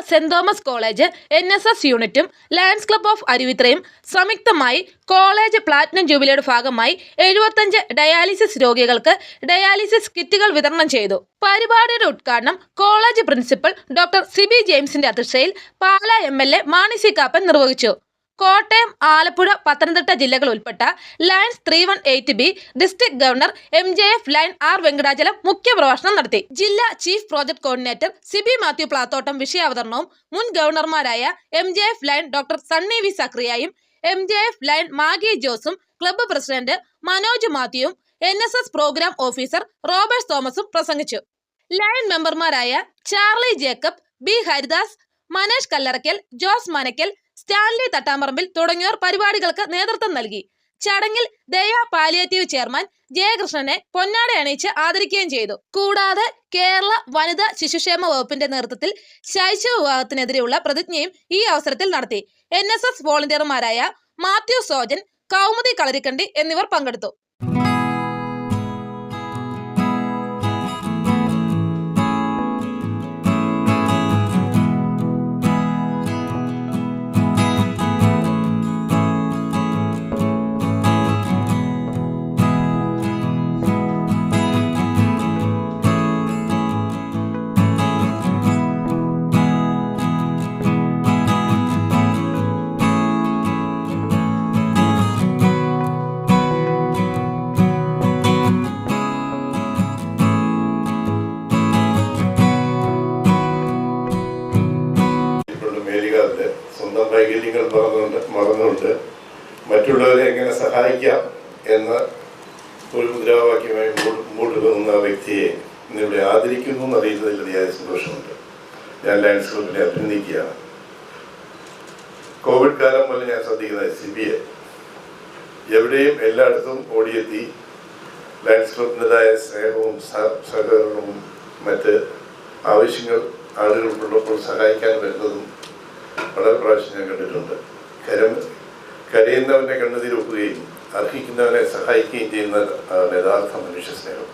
Saint Thomas college NSS യൂണിറ്റും lions club of അരുവിത്രയും സംയുക്തമായി college platinum ജൂബിലിയുടെ ഭാഗമായി 75 ഡയാലിസിസ് രോഗികൾക്ക് ഡയാലിസിസ് കിറ്റുകൾ വിതരണം ചെയ്തു. പരിപാടിയുടെ ഉദ്ഘാടനം കോളേജ് പ്രിൻസിപ്പൽ ഡോക്ടർ സിബി ജെയിംസിന്റെ അധ്യക്ഷതയിൽ പാലാ MLA മാണി സി കാപ്പൻ നിർവഹിച്ചു. കോട്ടയം, ആലപ്പുഴ, പത്തനംതിട്ട ജില്ലകൾ ഉൾപ്പെട്ട lions 318B district governor MJF lion R Venkatachalam മുഖ്യപ്രഭാഷണം നടത്തി. ജില്ലാ chief project coordinator Sibi Mathew Plathottam വിഷയാവതരണവും മുൻ ഗവർണർമാരായ MJF lion doctor Sunny V സക്രിയയും MJF ലയൺ മാഗി ജോസും ക്ലബ്ബ് പ്രസിഡന്റ് മനോജ് മാത്യുവും NSS പ്രോഗ്രാം ഓഫീസർ റോബർട്ട് തോമസും പ്രസംഗിച്ചു. ലയൺ മെമ്പർമാരായ Charlie Jacob, B Haridas, Manesh Kallarakkal, Jose Manakkal, Stanley Thattamparambil തുടങ്ങിയവർ പരിപാടികൾക്ക് നേതൃത്വം നൽകി. ചടങ്ങിൽ ദയ പാലിയേറ്റീവ് ചെയർമാൻ ജയകൃഷ്ണനെ പൊന്നാട അണിയിച്ച് ആദരിക്കുകയും ചെയ്തു. കൂടാതെ കേരള വനിതാ ശിശുക്ഷേമ വകുപ്പിന്റെ നേതൃത്വത്തിൽ ശൈശവ വിവാഹത്തിനെതിരെയുള്ള പ്രതിജ്ഞയും ഈ അവസരത്തിൽ നടത്തി. NSS വോളണ്ടിയർമാരായ മാത്യു സോജൻ, കൗമുദി കളരിക്കണ്ടി എന്നിവർ പങ്കെടുത്തു. സ്വന്തം വൈകല്യങ്ങൾ മറന്നുകൊണ്ട് മറ്റുള്ളവരെ എങ്ങനെ സഹായിക്കാം എന്ന ഒരു മുദ്രാവാക്യമായി മുമ്പോട്ട് പോകുന്ന വ്യക്തിയെ ഇന്നിവിടെ ആദരിക്കുന്നു എന്നറിയുന്നതിൽ അതിയായ സന്തോഷമുണ്ട്. ഞാൻ ലയൺസ് ക്ലബിനെ അഭിനന്ദിക്കുകയാണ്. കോവിഡ് കാലം മുതൽ ഞാൻ ശ്രദ്ധിക്കുന്ന സിബിയെ എവിടെയും എല്ലായിടത്തും ഓടിയെത്തി ലയൺസ് ക്ലബിൻ്റെതായ സ്നേഹവും സഹകരണവും മറ്റ് ആവശ്യങ്ങൾ ആളുകൾക്കുള്ളപ്പോൾ സഹായിക്കാൻ വരുന്നതും വളരെ പ്രാവശ്യം ഞാൻ കണ്ടിട്ടുണ്ട്. കരയുന്നവനെ കണ്ണുനീരൊക്കുകയും അർഹിക്കുന്നവനെ സഹായിക്കുകയും ചെയ്യുന്ന യഥാർത്ഥ മനുഷ്യ സ്നേഹം.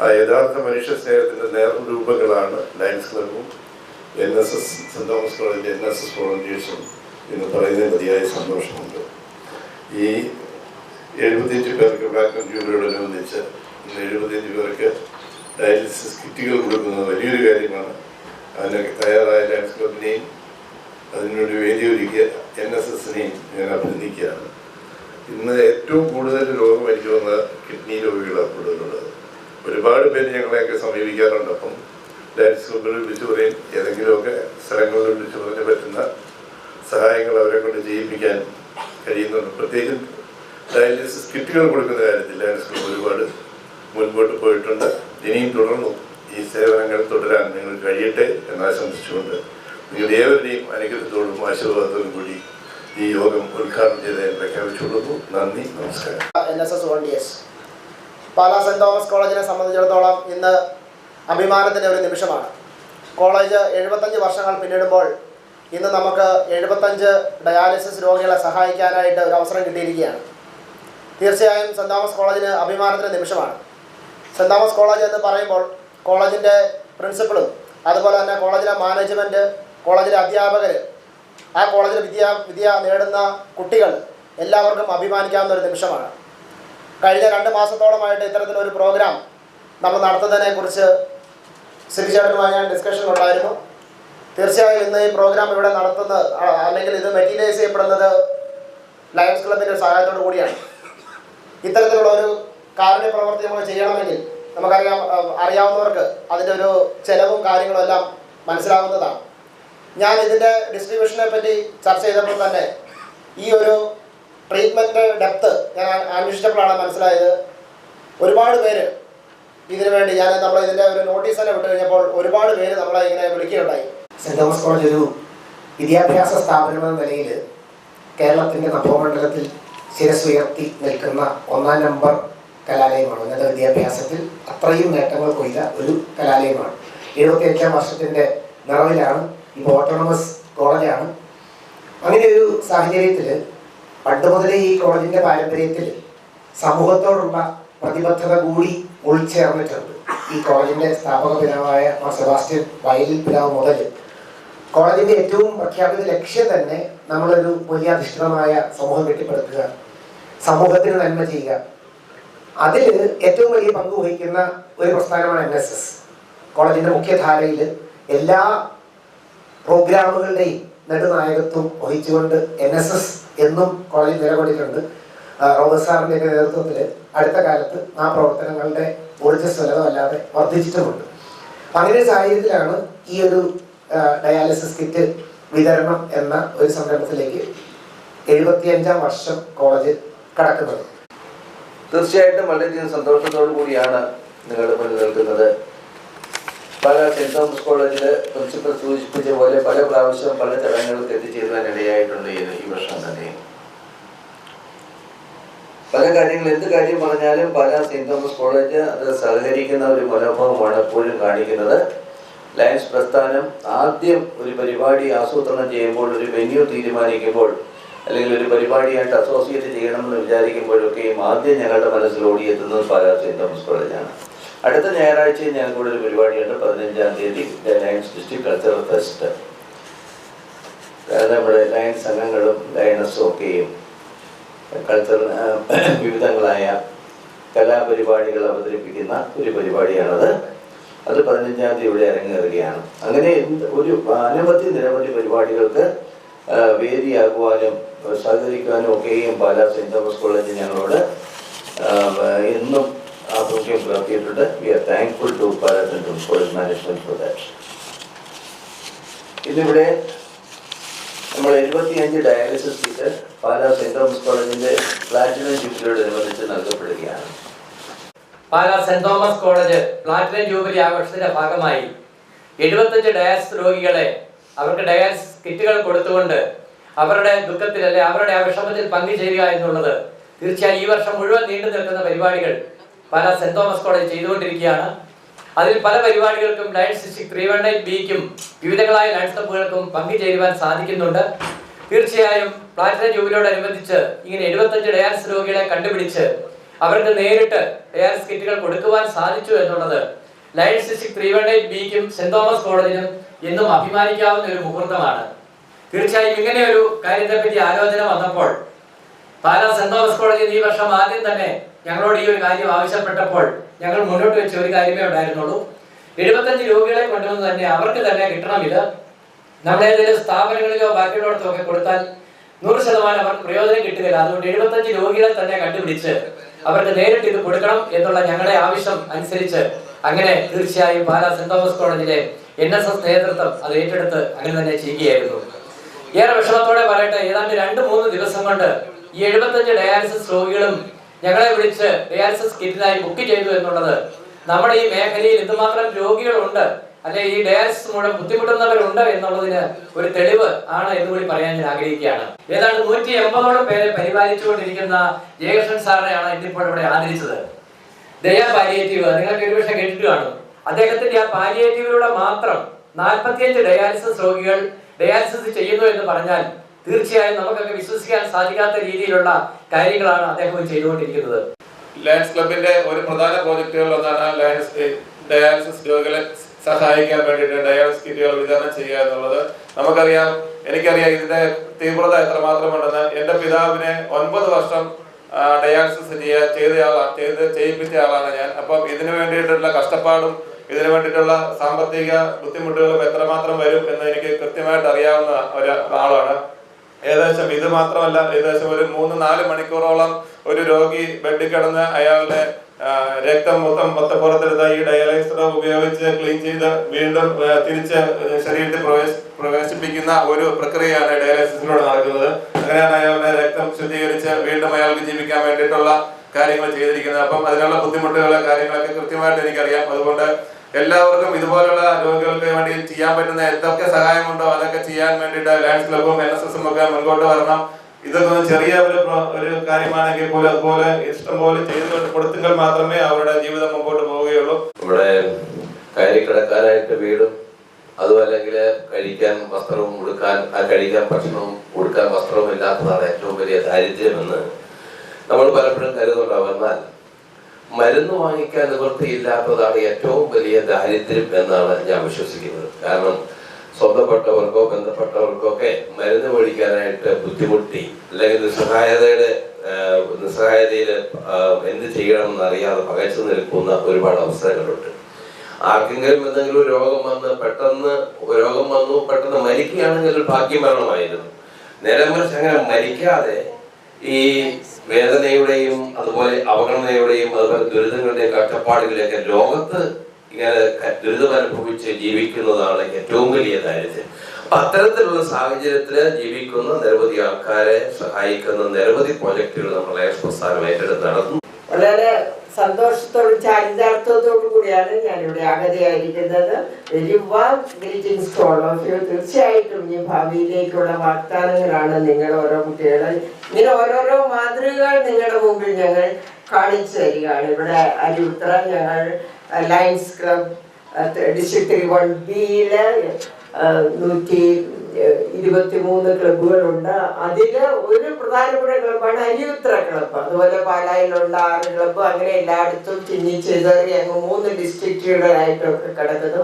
ആ യഥാർത്ഥ മനുഷ്യ സ്നേഹത്തിൻ്റെ നേർരൂപങ്ങളാണ് ലയൺസ് ക്ലബും NSS Saint Thomas college NSS വോളണ്ടിയേഴ്സും എന്ന് പറയുന്നതിൽ മതിയായ സന്തോഷമുണ്ട്. ഈ 75 പേർക്ക് പ്ലാറ്റിനം ജൂബിലിയോടനുബന്ധിച്ച് 75 പേർക്ക് ഡയാലിസിസ് കിറ്റുകൾ കൊടുക്കുന്നത് വലിയൊരു കാര്യമാണ്. അതിന് തയ്യാറായ ലയൺസ് ക്ലബിനെയും അതിനൊരു വേദി ഒരുക്കിയ NSSനെയും ഞാൻ അഭിനന്ദിക്കുകയാണ്. ഇന്ന് ഏറ്റവും കൂടുതൽ രോഗം എനിക്ക് വന്ന കിഡ്നി രോഗികളാണ് കൂടുതലുള്ളത്. ഒരുപാട് പേര് ഞങ്ങളെയൊക്കെ സമീപിക്കാറുണ്ട്. അപ്പം ലയൺസ് ക്ലബിൽ വിളിച്ചു പറയും, ഏതെങ്കിലുമൊക്കെ സ്ഥലങ്ങളിൽ വിളിച്ചു പറയാൻ പറ്റുന്ന സഹായങ്ങൾ അവരെ കൊണ്ട് ചെയ്യിപ്പിക്കാൻ കഴിയുന്നുണ്ട്. പ്രത്യേകിച്ചും ഡയാലിസിസ് കിറ്റുകൾ കൊടുക്കുന്ന കാര്യത്തിൽ ലയൺസ് ക്ലബ് ഒരുപാട് മുൻപോട്ട് പോയിട്ടുണ്ട്. ഇനിയും തുടർന്നു ഈ സേവനങ്ങൾ തുടരാൻ നിങ്ങൾ കഴിയട്ടെ എന്നാശംസിച്ചുകൊണ്ട് നിങ്ങളുടെ ഏവരുടെയും അനുഗ്രഹത്തോടും ആശീർവാദത്തോടും കൂടി ഈ യോഗം ഉദ്ഘാടനം ചെയ്ത് പ്രഖ്യാപിച്ചുകൊള്ളുന്നു. നന്ദി, നമസ്കാരം. NSS volunteers Pala Saint Thomas കോളേജിനെ സംബന്ധിച്ചിടത്തോളം ഇന്ന് അഭിമാനത്തിൻ്റെ ഒരു നിമിഷമാണ്. കോളേജ് 75 വർഷങ്ങൾ പിന്നിടുമ്പോൾ ഇന്ന് നമുക്ക് 75 ഡയാലിസിസ് രോഗികളെ സഹായിക്കാനായിട്ട് ഒരു അവസരം കിട്ടിയിരിക്കുകയാണ്. തീർച്ചയായും സെന്റ് തോമസ് കോളേജിന് അഭിമാനത്തിൻ്റെ നിമിഷമാണ്. സെന്റ് തോമസ് കോളേജ് എന്ന് പറയുമ്പോൾ കോളേജിൻ്റെ പ്രിൻസിപ്പളും അതുപോലെ തന്നെ കോളേജിലെ മാനേജ്മെൻറ്റ്, കോളേജിലെ അധ്യാപകർ, ആ കോളേജിൽ വിദ്യ നേടുന്ന കുട്ടികൾ എല്ലാവർക്കും അഭിമാനിക്കാവുന്ന ഒരു നിമിഷമാണ്. കഴിഞ്ഞ 2 മാസത്തോളമായിട്ട് ഇത്തരത്തിലൊരു പ്രോഗ്രാം നമ്മൾ നടത്തുന്നതിനെക്കുറിച്ച് സിബിചേട്ടനുമായി ഞാൻ ഡിസ്കഷൻ ഉണ്ടായിരുന്നു. തീർച്ചയായും ഇന്ന് ഈ പ്രോഗ്രാം ഇവിടെ നടത്തുന്ന അല്ലെങ്കിൽ ഇത് മെറ്റീരിയലൈസ് ചെയ്യപ്പെടുന്നത് ലയൺസ് ക്ലബിൻ്റെ സഹായത്തോടു കൂടിയാണ്. ഇത്തരത്തിലുള്ള ഒരു കാരുണ്യ പ്രവൃത്തി നമ്മൾ ചെയ്യണമെങ്കിൽ അറിയാവുന്നവർക്ക് അതിൻ്റെ ഒരു ചെലവും കാര്യങ്ങളും എല്ലാം മനസ്സിലാവുന്നതാണ്. ഞാൻ ഇതിൻ്റെ ഡിസ്ട്രിബ്യൂഷനെ പറ്റി ചർച്ച ചെയ്തപ്പോൾ തന്നെ ഈ ഒരു ട്രീറ്റ്മെൻറ്റ് ഡെപ്ത് ഞാൻ അന്വേഷിച്ചപ്പോഴാണ് മനസ്സിലായത്. ഒരുപാട് പേര് ഇതിനു വേണ്ടി നമ്മൾ ഇതിൻ്റെ ഒരു നോട്ടീസ് തന്നെ വിട്ടു കഴിഞ്ഞപ്പോൾ ഒരുപാട് പേര് നമ്മളെ ഇങ്ങനെ വിളിക്കുകയുണ്ടായി. സെന്റ് തോമസ് കോളേജ് ഒരു വിദ്യാഭ്യാസ സ്ഥാപനമെന്ന നിലയിൽ കേരളത്തിൻ്റെ നഭോമണ്ഡലത്തിൽ ശിരസുയർത്തി നിൽക്കുന്ന 1-ാം നമ്പർ കലാലയമാണ്. ഉന്നത വിദ്യാഭ്യാസത്തിൽ അത്രയും നേട്ടങ്ങൾ കൊയ്ത ഒരു കലാലയമാണ്. 75-ാം വർഷത്തിൻ്റെ നിറവിലാണ്. ഇപ്പോൾ ഓട്ടോണമസ് കോളേജാണ്. അങ്ങനെ ഒരു സാഹചര്യത്തിൽ പണ്ട് മുതലേ ഈ കോളേജിൻ്റെ പാരമ്പര്യത്തിൽ സമൂഹത്തോടുള്ള പ്രതിബദ്ധത കൂടി ഉൾച്ചേർന്നിട്ടുണ്ട്. ഈ കോളേജിൻ്റെ സ്ഥാപക പിതാവായ മാർ സെബാസ്റ്റ്യൻ വയലിൽ പിതാവ് മുതൽ കോളേജിൻ്റെ ഏറ്റവും പ്രഖ്യാപിത ലക്ഷ്യം തന്നെ നമ്മളൊരു മൂല്യാധിഷ്ഠിതമായ സമൂഹം കെട്ടിപ്പടുക്കുക, സമൂഹത്തിന് നന്മ ചെയ്യുക. അതിൽ ഏറ്റവും വലിയ പങ്ക് വഹിക്കുന്ന ഒരു പ്രസ്ഥാനമാണ് NSS. കോളേജിൻ്റെ മുഖ്യധാരയിൽ എല്ലാ പ്രോഗ്രാമുകളുടെയും നെടുനായകത്വം വഹിച്ചുകൊണ്ട് NSS എന്നും കോളേജിൽ നിലകൊണ്ടിട്ടുണ്ട്. റോബർട്ട് സാറിൻ്റെയൊക്കെ നേതൃത്വത്തിൽ അടുത്ത കാലത്ത് ആ പ്രവർത്തനങ്ങളുടെ ഊർജ്ജസ്വലത വല്ലാതെ വർദ്ധിച്ചിട്ടുമുണ്ട്. അങ്ങനെ ഒരു സാഹചര്യത്തിലാണ് ഈ ഒരു ഡയാലിസിസ് കിറ്റ് വിതരണം എന്ന ഒരു സംരംഭത്തിലേക്ക് 75ാം വർഷം കോളേജ് കടക്കുന്നത്. തീർച്ചയായിട്ടും വളരെയധികം സന്തോഷത്തോടു കൂടിയാണ് നിങ്ങൾ മുന്നിൽ നിൽക്കുന്നത്. പല സെൻറ് തോമസ് കോളേജിൽ പ്രിൻസിപ്പൽ സൂചിപ്പിച്ച പോലെ പല പ്രാവശ്യം പല ചടങ്ങുകൾക്ക് എത്തിച്ചേരുവാനിടയായിട്ടുണ്ട് ഈ വർഷം തന്നെ. പല കാര്യങ്ങൾ എന്ത് കാര്യം പറഞ്ഞാലും പല സെൻറ് തോമസ് കോളേജ് അത് സഹകരിക്കുന്ന ഒരു മനോഭാവമാണ് എപ്പോഴും കാണിക്കുന്നത്. ലയൺസ് പ്രസ്ഥാനം ആദ്യം ഒരു പരിപാടി ആസൂത്രണം ചെയ്യുമ്പോൾ, ഒരു വെന്യൂ തീരുമാനിക്കുമ്പോൾ, അല്ലെങ്കിൽ ഒരു പരിപാടിയായിട്ട് അസോസിയേറ്റ് ചെയ്യണമെന്ന് വിചാരിക്കുമ്പോഴൊക്കെയും ആദ്യം ഞങ്ങളുടെ മനസ്സിൽ ഓടിയെത്തുന്നത് പാലാ സെൻറ് തോമസ് കോളേജാണ്. അടുത്ത ഞായറാഴ്ചയും ഞങ്ങൾക്കൂടെ ഒരു പരിപാടിയുണ്ട്, 15ാം തീയതി ലയൺസ് ഡിസ്ട്രിക്ട് കൾച്ചറൽ ഫെസ്റ്റ്. നമ്മുടെ ലയൺസ് അംഗങ്ങളും ലയണസും ഒക്കെയും കൾച്ചറൽ വിവിധങ്ങളായ കലാപരിപാടികൾ അവതരിപ്പിക്കുന്ന ഒരു പരിപാടിയാണത്. അത് 15ാം തീയതി ഇവിടെ ഇറങ്ങേറുകയാണ്. അങ്ങനെ ഒരു നിരവധി പരിപാടികൾക്ക് വേദിയാകുവാനും സഹകരിക്കുവാനും ഒക്കെയും പാലാ സെൻറ് തോമസ് കോളേജ് ഞങ്ങളോട് എന്നും ആഭിമുഖ്യം പുലർത്തിയിട്ടുണ്ട്. We are thankful to Pala Saint Thomas college management for that. ഇതിവിടെ നമ്മൾ 75 dialysis kit Pala Saint Thomas കോളേജിന്റെ പ്ലാറ്റിനം ജൂബിലിയോടനുബന്ധിച്ച് നൽകപ്പെടുകയാണ്. Pala Saint Thomas college platinum jubilee ആഘോഷത്തിന്റെ ഭാഗമായി 75 ഡയാലിസിസ് രോഗികളെ അവർക്ക് ഡയാലിസിസ് കിറ്റുകൾ കൊടുത്തുകൊണ്ട് അവരുടെ ദുഃഖത്തിൽ അല്ലെ അവരുടെ വിഷമത്തിൽ പങ്കുചേരുക എന്നുള്ളത് തീർച്ചയായും ഈ വർഷം മുഴുവൻ നീണ്ടു നിൽക്കുന്ന പരിപാടികൾ പാലാ സെന്റ് തോമസ് കോളേജ് ചെയ്തുകൊണ്ടിരിക്കുകയാണ്. അതിൽ പല പരിപാടികൾക്കും ലയൺസ് ഡിസ്ട്രിക്ട് 318Bക്കും വിവിധങ്ങളായ ലയൺസ് ക്ലബ്ബുകൾക്കും പങ്കുചേരുവാൻ സാധിക്കുന്നുണ്ട്. തീർച്ചയായും പ്ലാറ്റിനം ജൂബിലിയോടനുബന്ധിച്ച് ഇങ്ങനെ 75 ഡയാലിസിസ് രോഗികളെ കണ്ടുപിടിച്ച് അവർക്ക് നേരിട്ട് ഡയാലിസിസ് കിറ്റുകൾ കൊടുക്കുവാൻ സാധിച്ചു എന്നുള്ളത് ലയൺസ് ഡിസ്ട്രിക്ട് 318Bക്കും സെന്റ് തോമസ് കോളേജിനും എന്നും അഭിമാനിക്കാവുന്ന ഒരു മുഹൂർത്തമാണ്. തീർച്ചയായും ഇങ്ങനെ ഒരു കാര്യത്തെപ്പറ്റി ആലോചന വന്നപ്പോൾ പാലാ സെന്റ് തോമസ് കോളേജിൽ ഈ വർഷം ആദ്യം തന്നെ ഞങ്ങളോട് ഈ ഒരു കാര്യം ആവശ്യപ്പെട്ടപ്പോൾ ഞങ്ങൾ മുന്നോട്ട് വെച്ച ഒരു കാര്യമേ ഉണ്ടായിരുന്നുള്ളൂ. 75 രോഗികളെ കൊണ്ടുവന്ന് തന്നെ അവർക്ക് തന്നെ കിട്ടണമില്ല. നമ്മളേതെങ്കിലും സ്ഥാപനങ്ങളിലോ ബാക്കിയുള്ളടത്തോ ഒക്കെ കൊടുത്താൽ 100% അവർക്ക് പ്രയോജനം കിട്ടുകയില്ല. അതുകൊണ്ട് 75 രോഗികളെ തന്നെ കണ്ടുപിടിച്ച് അവർക്ക് നേരിട്ട് ഇത് കൊടുക്കണം എന്നുള്ള ഞങ്ങളുടെ ആവശ്യം അനുസരിച്ച് അങ്ങനെ തീർച്ചയായും പാലാ സെന്റ് തോമസ് കോളേജിലെ NSS നേതൃത്വം അത് ഏറ്റെടുത്ത് അങ്ങനെ തന്നെ ചെയ്യുകയായിരുന്നു. ഏറെ വിഷമത്തോടെ പറയട്ടെ, ഏതാണ്ട് 2-3 ദിവസം കൊണ്ട് ഈ 75 ഡയാലിസിസ് രോഗികളും ഞങ്ങളെ വിളിച്ച് ഡയാലിസിസ് കിറ്റിനായി ബുക്ക് ചെയ്തു എന്നുള്ളത് നമ്മുടെ ഈ മേഖലയിൽ എന്തുമാത്രം രോഗികളുണ്ട്, അല്ലെ ഈ ഡയാലിസിസ് മൂലം ബുദ്ധിമുട്ടുന്നവരുണ്ട് എന്നുള്ളതിന് ഒരു തെളിവ് ആണ് എന്നുകൂടി പറയാൻ ഞാൻ ആഗ്രഹിക്കുകയാണ്. ഏതാണ്ട് 180ഓളം പേരെ പരിപാലിച്ചുകൊണ്ടിരിക്കുന്ന ജയകൃഷ്ണൻ സാറിനെയാണ് ഇന്നിപ്പോൾ ഇവിടെ ആദരിച്ചത്. ദയാ പാലിയേറ്റീവ് നിങ്ങൾക്ക് ഒരുപക്ഷെ കേട്ടിട്ട് കാണും. അദ്ദേഹത്തിന്റെ ആ പാലിയേറ്റീവിലൂടെ മാത്രം 45 ഡയാലിസിസ് രോഗികൾ ഡയാലിസിസ് ചെയ്യുന്നു എന്ന് പറഞ്ഞാൽ തീർച്ചയായും നമുക്കൊക്കെ വിശ്വസിക്കാൻ സാധിക്കാത്ത രീതിയിലുള്ള കാര്യങ്ങളാണ് അദ്ദേഹം ചെയ്തുകൊണ്ടിരിക്കുന്നത്. ലയൺസ് ക്ലബിന്റെ ഒരു പ്രധാന പ്രോജക്റ്റുകളിൽ ഒന്നാണ് ഡയാലിസിസ് രോഗികളെ സഹായിക്കാൻ വേണ്ടിയിട്ട് ഡയാലിസിസ് കിറ്റുകൾ വിതരണം ചെയ്യുക എന്നുള്ളത്. എനിക്കറിയാം ഇതിന്റെ തീവ്രത എത്രമാത്രമുണ്ടെന്ന്. എൻ്റെ പിതാവിനെ 9 വർഷം ഡയാലിസിസ് ചെയ്യിപ്പിച്ച ആളാണ് ഞാൻ. അപ്പം ഇതിനു വേണ്ടിയിട്ടുള്ള കഷ്ടപ്പാടും ഇതിനു വേണ്ടിയിട്ടുള്ള സാമ്പത്തിക ബുദ്ധിമുട്ടുകളും എത്രമാത്രം വരും എന്ന് എനിക്ക് കൃത്യമായിട്ട് അറിയാവുന്ന ഒരാളാണ്. ഇത് മാത്രമല്ല, ഏകദേശം ഒരു 3-4 മണിക്കൂറോളം ഒരു രോഗി ബെഡിൽ കിടന്ന് അയാളുടെ രക്തം മൊത്തപ്പുറത്തെടുത്ത ഈ ഡയാലിസിസ് ഉപയോഗിച്ച് ക്ലീൻ ചെയ്ത് വീണ്ടും തിരിച്ച് ശരീരത്തിൽ പ്രവേശിപ്പിക്കുന്ന ഒരു പ്രക്രിയയാണ് ഡയാലിസിസിലൂടെ നടക്കുന്നത്. അങ്ങനെയാണ് അയാളുടെ രക്തം ശുദ്ധീകരിച്ച് വീണ്ടും അയാൾക്ക് ജീവിക്കാൻ വേണ്ടിയിട്ടുള്ള കാര്യങ്ങൾ ചെയ്തിരിക്കുന്നത്. അപ്പം അതിനുള്ള ബുദ്ധിമുട്ടുകളെ കാര്യങ്ങളൊക്കെ കൃത്യമായിട്ട് എനിക്കറിയാം. അതുകൊണ്ട് എല്ലാവർക്കും ഇതുപോലുള്ള രോഗികൾക്ക് വേണ്ടി ചെയ്യാൻ പറ്റുന്ന എന്തൊക്കെ സഹായമുണ്ടോ അതൊക്കെ ചെയ്യാൻ വേണ്ടിയിട്ട് ലയൺസ് ക്ലബ്ബും NSSഉം ഒക്കെ മുൻപോട്ട് വരണം. ഇതൊക്കെ ചെറിയ ഒരു കാര്യമാണെങ്കിൽ പോലും അതുപോലെ ഇഷ്ടംപോലെ ചെയ്ത് കൊടുത്തെങ്കിൽ മാത്രമേ അവരുടെ ജീവിതം മുമ്പോട്ട് പോവുകയുള്ളൂ. ഇവിടെ കയറിക്കിടക്കാനായിട്ട് വീടും അതുമല്ലെങ്കിൽ കഴിക്കാൻ വസ്ത്രവും കഴിക്കാൻ ഭക്ഷണവും കൊടുക്കാൻ വസ്ത്രവും ഇല്ലാത്തതാണ് ഏറ്റവും വലിയ ദാരിദ്ര്യമെന്ന് നമ്മൾ പലപ്പോഴും കരുതുന്നുണ്ടാവും. എന്നാൽ മരുന്ന് വാങ്ങിക്കാൻ നിവൃത്തിയില്ലാത്തതാണ് ഏറ്റവും വലിയ ദാരിദ്ര്യം എന്നാണ് ഞാൻ വിശ്വസിക്കുന്നത്. കാരണം സ്വന്തപ്പെട്ടവർക്കോ ബന്ധപ്പെട്ടവർക്കോ ഒക്കെ മരുന്ന് മേടിക്കാനായിട്ട് ബുദ്ധിമുട്ടി, അല്ലെങ്കിൽ നിസ്സഹായതയിൽ എന്ത് ചെയ്യണമെന്ന് അറിയാതെ പകച്ചു നിൽക്കുന്ന ഒരുപാട് അവസരങ്ങളുണ്ട്. ആർക്കെങ്കിലും എന്തെങ്കിലും രോഗം വന്നു പെട്ടെന്ന് മരിക്കുകയാണെങ്കിൽ ഒരു ഭാഗ്യമരണമായിരുന്നു. നേരെ മറിച്ച് അങ്ങനെ മരിക്കാതെ ഈ വേദനയുടെയും അതുപോലെ അവഗണനയുടെയും അതുപോലെ ദുരിതങ്ങളുടെയും കഷ്ടപ്പാടുകളിലേക്ക് ലോകത്ത് ഇങ്ങനെ ദുരിതം അനുഭവിച്ച് ജീവിക്കുന്നതാണ് ഏറ്റവും വലിയ ദാരിദ്ര്യം. അപ്പൊ അത്തരത്തിലുള്ള സാഹചര്യത്തില് ജീവിക്കുന്ന നിരവധി ആൾക്കാരെ സഹായിക്കുന്ന നിരവധി പ്രോജക്റ്റുകൾ നമ്മൾ ലയൺസ് പ്രസ്ഥാനം ഏറ്റെടുത്ത് നടത്തുന്നു. വളരെ സന്തോഷത്തോടും ചാരിതാർത്ഥ്യത്തോടും കൂടിയാണ് ഞാനിവിടെ അഗതിയായിരിക്കുന്നത്. Very warm greetings to all of you. തീർച്ചയായിട്ടും ഈ ഭാവിയിലേക്കുള്ള വാഗ്ദാനങ്ങളാണ് നിങ്ങൾ ഓരോ കുട്ടികളെ ഇങ്ങനെ ഓരോരോ മാതൃകകൾ നിങ്ങളുടെ മുമ്പിൽ ഞങ്ങൾ കാണിച്ചു തരികയാണ്. ഇവിടെ അരുവിത്ര ഞങ്ങൾ ലയൺസ് ക്ലബ് ഡിസ്ട്രിക്ട് 1B-യില് 123 ക്ലബ്ബുകളുണ്ട്. അതിൽ ഒരു പ്രധാനപ്പെട്ട ക്ലബ്ബാണ് അരിയുത്ര ക്ലബ്ബ്. അതുപോലെ പാലായിലുള്ള 6 ക്ലബ്ബ്, അങ്ങനെ എല്ലായിടത്തും ചിന്നി ചെയ്തേറി അങ്ങ് 3 ഡിസ്ട്രിക്റ്റുകളായിട്ടൊക്കെ കിടക്കുന്നു.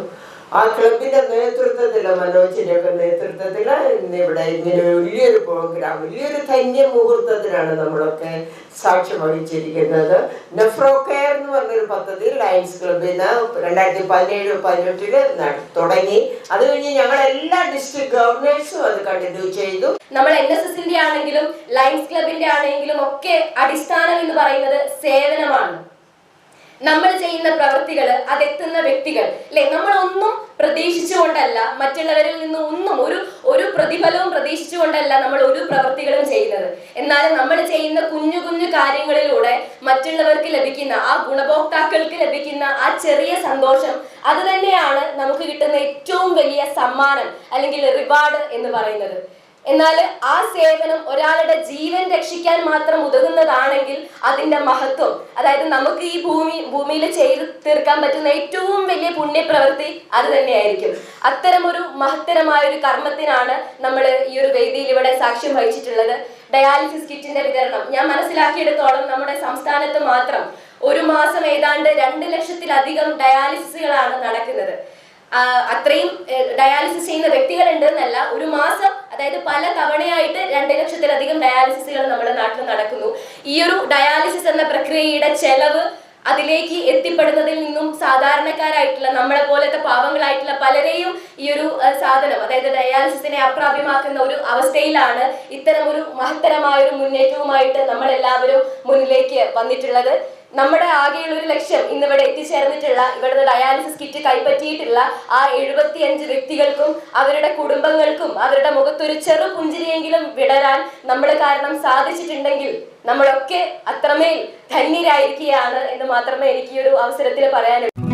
ആ ക്ലബിന്റെ നേതൃത്വത്തിൽ, മനോജിന്റെ ഒക്കെ നേതൃത്വത്തിൽ ഇന്നിവിടെ ഇങ്ങനെ വലിയൊരു പ്രോഗ്രാം, വലിയൊരു ധന്യ മുഹൂർത്തത്തിലാണ് നമ്മളൊക്കെ സാക്ഷ്യം വഹിച്ചിരിക്കുന്നത്. നെഫ്രോ കെയർ എന്ന് പറഞ്ഞൊരു പദ്ധതി ലയൺസ് ക്ലബിന് 2017-18 തുടങ്ങി. അത് കഴിഞ്ഞ് ഞങ്ങൾ എല്ലാ ഡിസ്ട്രിക്ട് ഗവർണേഴ്സും അത് കണ്ടിന്യൂ ചെയ്തു. നമ്മൾ NSSന്റെ ആണെങ്കിലും ലയൺസ് ക്ലബിന്റെ ആണെങ്കിലും ഒക്കെ അടിസ്ഥാനം എന്ന് പറയുന്നത് സേവനമാണ്. നമ്മൾ ചെയ്യുന്ന പ്രവൃത്തികൾ, അതെത്തുന്ന വ്യക്തികൾ അല്ലെ, നമ്മളൊന്നും പ്രതീക്ഷിച്ചുകൊണ്ടല്ല, മറ്റുള്ളവരിൽ നിന്ന് ഒന്നും ഒരു പ്രതിഫലവും പ്രതീക്ഷിച്ചുകൊണ്ടല്ല നമ്മൾ ഒരു പ്രവൃത്തികളും ചെയ്യുന്നത്. എന്നാൽ നമ്മൾ ചെയ്യുന്ന കുഞ്ഞു കുഞ്ഞു കാര്യങ്ങളിലൂടെ മറ്റുള്ളവർക്ക് ലഭിക്കുന്ന, ആ ഗുണഭോക്താക്കൾക്ക് ലഭിക്കുന്ന ആ ചെറിയ സന്തോഷം, അത് തന്നെയാണ് നമുക്ക് കിട്ടുന്ന ഏറ്റവും വലിയ സമ്മാനം അല്ലെങ്കിൽ റിവാർഡ് എന്ന് പറയുന്നത്. എന്നാൽ ആ സേവനം ഒരാളുടെ ജീവൻ രക്ഷിക്കാൻ മാത്രം ഉതകുന്നതാണെങ്കിൽ അതിന്റെ മഹത്വം, അതായത് നമുക്ക് ഈ ഭൂമിയിൽ ചെയ്തു തീർക്കാൻ പറ്റുന്ന ഏറ്റവും വലിയ പുണ്യപ്രവൃത്തി അത് തന്നെയായിരിക്കും. അത്തരമൊരു മഹത്തരമായ ഒരു കർമ്മത്തിനാണ് നമ്മൾ ഈ ഒരു വേദിയിൽ ഇവിടെ സാക്ഷ്യം വഹിച്ചിട്ടുള്ളത്. ഡയാലിസിസ് കിറ്റിന്റെ വിതരണം ഞാൻ മനസ്സിലാക്കിയെടുത്തോളം നമ്മുടെ സംസ്ഥാനത്ത് മാത്രം ഒരു മാസം ഏതാണ്ട് 2 ലക്ഷത്തിലധികം ഡയാലിസിസുകളാണ് നടക്കുന്നത്. അത്രയും ഡയാലിസിസ് ചെയ്യുന്ന വ്യക്തികളുണ്ട് എന്നല്ല, ഒരു മാസം, അതായത് പല തവണയായിട്ട് 2 ലക്ഷത്തിലധികം ഡയാലിസിസുകൾ നമ്മുടെ നാട്ടിൽ നടക്കുന്നു. ഈ ഒരു ഡയാലിസിസ് എന്ന പ്രക്രിയയുടെ ചെലവ്, അതിലേക്ക് എത്തിപ്പെടുന്നതിൽ നിന്നും സാധാരണക്കാരായിട്ടുള്ള നമ്മളെ പോലത്തെ പാവങ്ങളായിട്ടുള്ള പലരെയും ഈ ഒരു സാധനം, അതായത് ഡയാലിസിസിനെ അപ്രാപ്യമാക്കുന്ന ഒരു അവസ്ഥയിലാണ് ഇത്തരം ഒരു മഹത്തരമായ ഒരു മുന്നേറ്റവുമായിട്ട് നമ്മൾ എല്ലാവരും മുന്നിലേക്ക് വന്നിട്ടുള്ളത്. നമ്മുടെ ആകെയുള്ള ഒരു ലക്ഷ്യം ഇന്നിവിടെ എത്തിച്ചേർന്നിട്ടുള്ള, ഇവിടുത്തെ ഡയാലിസിസ് കിറ്റ് കൈപ്പറ്റിയിട്ടുള്ള ആ 75 വ്യക്തികൾക്കും അവരുടെ കുടുംബങ്ങൾക്കും അവരുടെ മുഖത്തൊരു ചെറു പുഞ്ചിരിയെങ്കിലും വിടരാൻ നമ്മൾ കാരണം സാധിച്ചിട്ടുണ്ടെങ്കിൽ നമ്മളൊക്കെ അത്രമേൽ ധന്യരായിരിക്കുകയാണ് എന്ന് മാത്രമേ എനിക്ക് ഈ ഒരു അവസരത്തിൽ പറയാനുള്ളൂ.